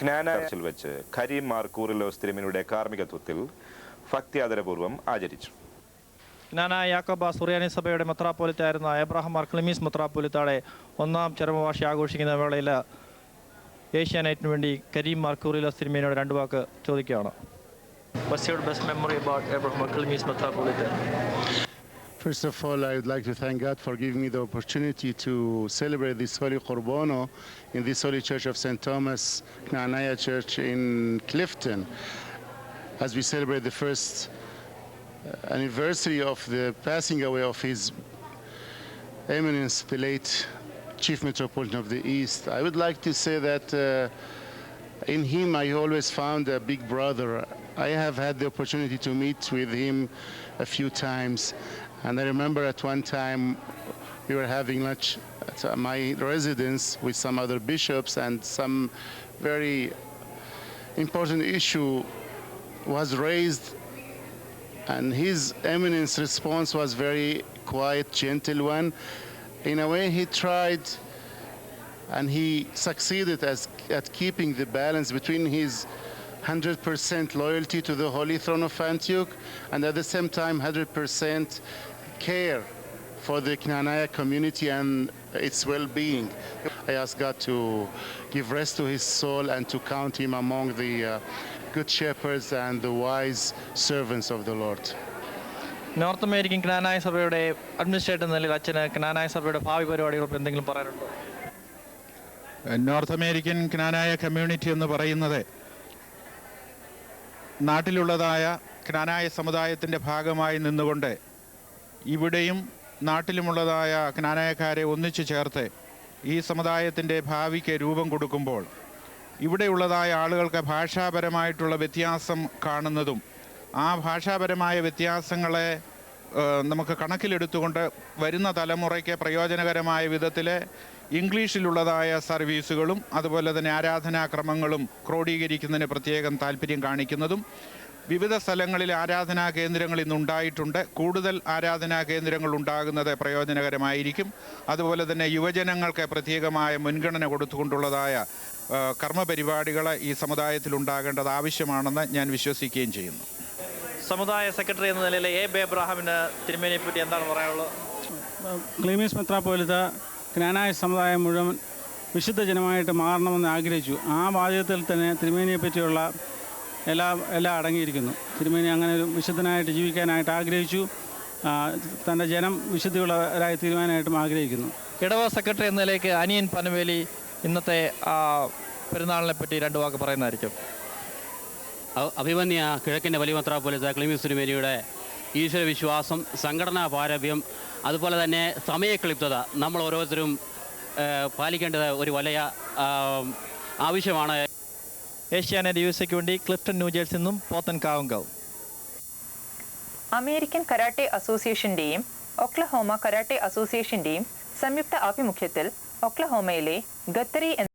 ജ്ഞാനാർച്ചിൽ വെച്ച് കരീം മാർ കൂറിലോസ് തിരുമേനിയുടെ കാർമ്മികത്വത്തിൽ ഭക്തിയാദരപൂർവ്വം ആചരിച്ചു. ജ്ഞാനായ യാക്കോബ സുറിയാനി സഭയുടെ മെത്രാപ്പോലിത്തായിരുന്ന എബ്രഹാം മാർ ക്ലിമീസ് മെത്രാപ്പോലിത്തയുടെ 1ാം ചരമവാർഷികം ആഘോഷിക്കുന്ന വേളയിൽ ഏഷ്യാനെറ്റിന് വേണ്ടി കരീം മാർ കൂറിലോസ് തിരുമേനിയുടെ 2 വാക്ക് ചോദിക്കുകയാണ്. What's your best memory about Abraham Mark Clemis Metropolitan? First of all, I would like to thank God for giving me the opportunity to celebrate this Holy Korbono in this Holy Church of St. Thomas Knanaya Church in Clifton, as we celebrate the first anniversary of the passing away of His Eminence, the late Chief Metropolitan of the East. I would like to say that in him I always found a big brother. I have had the opportunity to meet with him a few times, and I remember at one time we were having lunch at my residence with some other bishops, and some very important issue was raised, and His Eminence response was very quiet, gentle one. In a way, he tried and he succeeded at keeping the balance between his 100% loyalty to the Holy Throne of Antioch and at the same time 100% care for the Knanaya community and its well-being. I ask God to give rest to his soul and to count him among the good shepherds and the wise servants of the Lord. North American Knanaya സഭയുടെ administrator നിലയിൽ അച്ഛന് ജ്ഞാനായ സഭയുടെ ഭാവി പരിപാടികൾ എന്തെങ്കിലും പറയാനുണ്ടോ? North American ജ്ഞാനായ community എന്ന് പറയുന്നത് നാട്ടിലുള്ളതായ ജ്ഞാനായ സമുദായത്തിൻ്റെ ഭാഗമായി നിന്നുകൊണ്ട് ഇവിടെയും നാട്ടിലുമുള്ളതായ ജ്ഞാനായക്കാരെ ഒന്നിച്ചു ചേർത്ത് ഈ സമുദായത്തിൻ്റെ ഭാവിക്ക് രൂപം കൊടുക്കുമ്പോൾ ഇവിടെയുള്ളതായ ആളുകൾക്ക് ഭാഷാപരമായിട്ടുള്ള വ്യത്യാസം കാണുന്നതും ആ ഭാഷാപരമായ വ്യത്യാസങ്ങളെ നമുക്ക് കണക്കിലെടുത്തുകൊണ്ട് വരുന്ന തലമുറയ്ക്ക് പ്രയോജനകരമായ വിധത്തിൽ ഇംഗ്ലീഷിലുള്ളതായ സർവീസുകളും അതുപോലെ തന്നെ ആരാധനാക്രമങ്ങളും ക്രോഡീകരിക്കുന്നതിന് പ്രത്യേകം താല്പര്യം കാണിക്കുന്നതും വിവിധ സ്ഥലങ്ങളിൽ ആരാധനാ കേന്ദ്രങ്ങൾ ഇന്നുണ്ടായിട്ടുണ്ട്. കൂടുതൽ ആരാധനാ കേന്ദ്രങ്ങൾ ഉണ്ടാകുന്നത് പ്രയോജനകരമായിരിക്കും. അതുപോലെ തന്നെ യുവജനങ്ങൾക്ക് പ്രത്യേകമായ മുൻഗണന കൊടുത്തുകൊണ്ടുള്ളതായ കർമ്മപരിപാടികൾ ഈ സമുദായത്തിൽ ഉണ്ടാകേണ്ടത് ആവശ്യമാണെന്ന് ഞാൻ വിശ്വസിക്കുകയും ചെയ്യുന്നു. സമുദായ സെക്രട്ടറി എന്ന നിലയിൽ എബ്രഹാമിന് തിരുമേനിയെ പറ്റി എന്താണ് പറയാനുള്ളത്? ക്ലീമീസ് മെത്രാപ്പോലിത്ത ജ്ഞാനായ സമുദായം മുഴുവൻ വിശുദ്ധ ജനമായിട്ട് മാറണമെന്ന് ആഗ്രഹിച്ചു. ആ വാചകത്തിൽ തന്നെ തിരുമേനിയെ പറ്റിയുള്ള എല്ലാം അടങ്ങിയിരിക്കുന്നു. തിരുമേനി അങ്ങനെ ഒരു വിശുദ്ധനായിട്ട് ജീവിക്കാനായിട്ട് ആഗ്രഹിച്ചു. തൻ്റെ ജനം വിശുദ്ധിയുള്ളവരായി തീരുവാനായിട്ടും ആഗ്രഹിക്കുന്നു. ഇടവ സെക്രട്ടറി എന്ന നിലയ്ക്ക് അനിയൻ പനവേലി ഇന്നത്തെ പെരുന്നാളിനെ പറ്റി 2 വാക്ക് പറയുന്നതായിരിക്കും. അഭിമന്യ കിഴക്കിൻ്റെ വലിയ മെത്രാപ്പോലിത്ത ക്ലീമീസ് തിരുമേനിയുടെ ഈശ്വര വിശ്വാസം, സംഘടനാ പാരമ്യം, അതുപോലെ തന്നെ സമയക്ലിപ്തത നമ്മൾ ഓരോരുത്തരും പാലിക്കേണ്ടത് ഒരു വലിയ ആവശ്യമാണ്. ഏഷ്യാനെറ്റ് യുഎസ്എക്ക് വേണ്ടി ക്ലിഫ്റ്റൺ ന്യൂജേഴ്സിൽ നിന്നും പോത്തൻ കാവുങ്കാവ്. അമേരിക്കൻ കരാട്ടെ അസോസിയേഷന്റെയും ഒക്ലഹോമ കരാട്ടെ അസോസിയേഷന്റെയും സംയുക്ത ആഭിമുഖ്യത്തിൽ ഒക്ലഹോമയിലെ ഗത്തറി